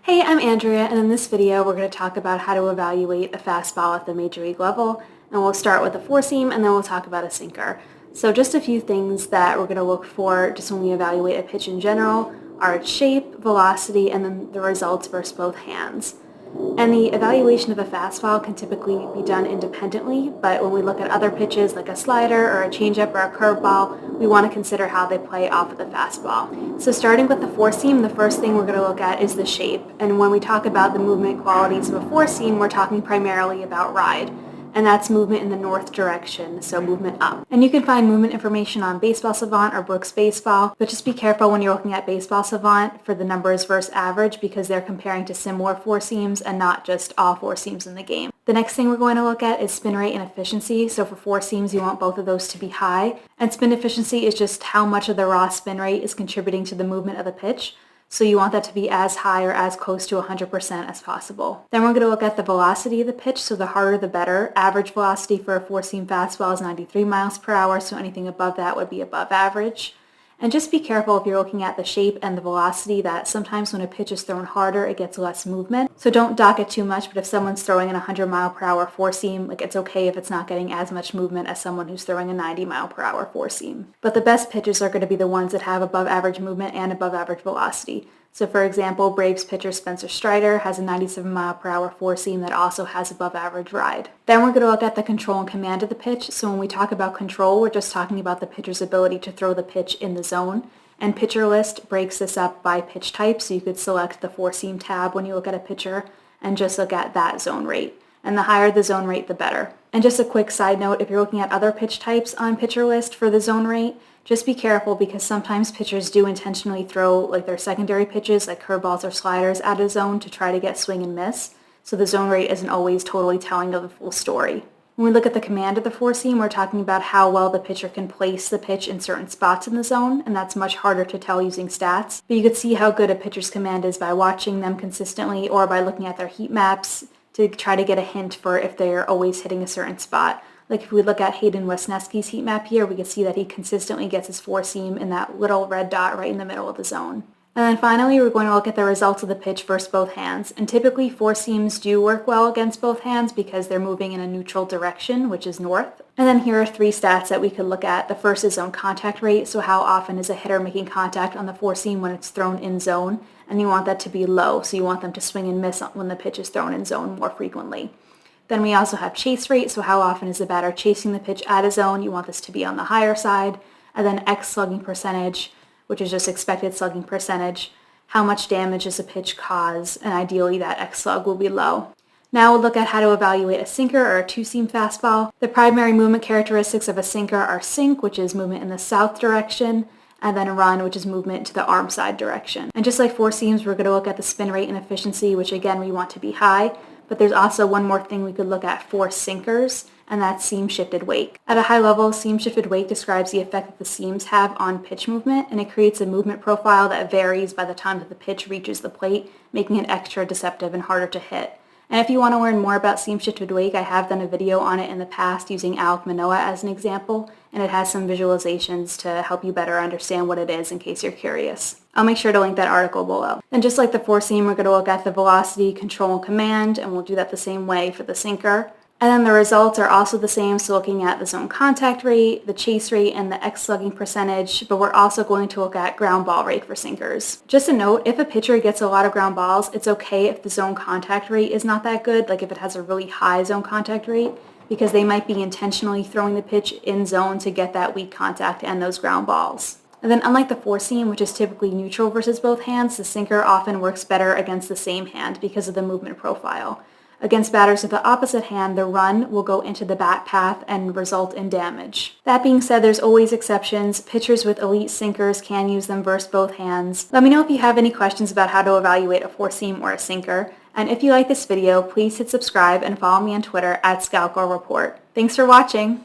Hey, I'm Andrea, and in this video we're going to talk about how to evaluate a fastball at the major league level, and we'll start with a four-seam and then we'll talk about a sinker. So just a few things that we're going to look for just when we evaluate a pitch in general are its shape, velocity, and then the results versus both hands. And the evaluation of a fastball can typically be done independently, but when we look at other pitches like a slider or a changeup or a curveball, we want to consider how they play off of the fastball. So starting with the four-seam, the first thing we're going to look at is the shape. And when we talk about the movement qualities of a four-seam, we're talking primarily about ride. And that's movement in the north direction, so movement up. And you can find movement information on Baseball Savant or Brooks Baseball, but just be careful when you're looking at Baseball Savant for the numbers versus average because they're comparing to similar four seams and not just all four seams in the game. The next thing we're going to look at is spin rate and efficiency. So for four seams, you want both of those to be high. And spin efficiency is just how much of the raw spin rate is contributing to the movement of the pitch. So you want that to be as high or as close to 100% as possible. Then we're going to look at the velocity of the pitch, so the harder the better. Average velocity for a four-seam fastball is 93 miles per hour, so anything above that would be above average. And just be careful if you're looking at the shape and the velocity that sometimes when a pitch is thrown harder, it gets less movement. So don't dock it too much, but if someone's throwing an 100 mile per hour four seam, it's okay if it's not getting as much movement as someone who's throwing a 90 mile per hour four seam. But the best pitches are going to be the ones that have above average movement and above average velocity. So for example, Braves pitcher Spencer Strider has a 97 mile per hour four seam that also has above average ride. Then we're going to look at the control and command of the pitch. So when we talk about control, we're just talking about the pitcher's ability to throw the pitch in the zone. And Pitcher List breaks this up by pitch type, so you could select the four-seam tab when you look at a pitcher and just look at that zone rate. And the higher the zone rate, the better. And just a quick side note, if you're looking at other pitch types on Pitcher List for the zone rate, just be careful because sometimes pitchers do intentionally throw their secondary pitches like curveballs or sliders out of zone to try to get swing and miss. So the zone rate isn't always totally telling of the full story. When we look at the command of the four-seam, we're talking about how well the pitcher can place the pitch in certain spots in the zone, and that's much harder to tell using stats. But you could see how good a pitcher's command is by watching them consistently or by looking at their heat maps to try to get a hint for if they're always hitting a certain spot. Like if we look at Hayden Wesneski's heat map here, we can see that he consistently gets his four-seam in that little red dot right in the middle of the zone. And then finally, we're going to look at the results of the pitch versus both hands. And typically, four seams do work well against both hands because they're moving in a neutral direction, which is north. And then here are three stats that we could look at. The first is zone contact rate, so how often is a hitter making contact on the four seam when it's thrown in zone. And you want that to be low, so you want them to swing and miss when the pitch is thrown in zone more frequently. Then we also have chase rate, so how often is the batter chasing the pitch out of zone. You want this to be on the higher side. And then X slugging percentage, which is just expected slugging percentage. How much damage does a pitch cause? And ideally that X slug will be low. Now we'll look at how to evaluate a sinker or a two-seam fastball. The primary movement characteristics of a sinker are sink, which is movement in the south direction, and then run, which is movement to the arm side direction. And just like four seams, we're going to look at the spin rate and efficiency, which again we want to be high. But there's also one more thing we could look at for sinkers, and that's seam shifted wake. At a high level, seam shifted wake describes the effect that the seams have on pitch movement, and it creates a movement profile that varies by the time that the pitch reaches the plate, making it extra deceptive and harder to hit. And if you want to learn more about seam shifted wake, I have done a video on it in the past using Alec Manoa as an example, and it has some visualizations to help you better understand what it is in case you're curious. I'll make sure to link that article below. And just like the four-seam, we're going to look at the velocity, control, and command, and we'll do that the same way for the sinker. And then the results are also the same, so looking at the zone contact rate, the chase rate, and the X slugging percentage, but we're also going to look at ground ball rate for sinkers. Just a note, if a pitcher gets a lot of ground balls, it's okay if the zone contact rate is not that good, like if it has a really high zone contact rate, because they might be intentionally throwing the pitch in zone to get that weak contact and those ground balls. And then unlike the four-seam, which is typically neutral versus both hands, the sinker often works better against the same hand because of the movement profile. Against batters of the opposite hand, the run will go into the bat path and result in damage. That being said, there's always exceptions. Pitchers with elite sinkers can use them versus both hands. Let me know if you have any questions about how to evaluate a four-seam or a sinker. And if you like this video, please hit subscribe and follow me on Twitter @ScalcoReport. Thanks for watching!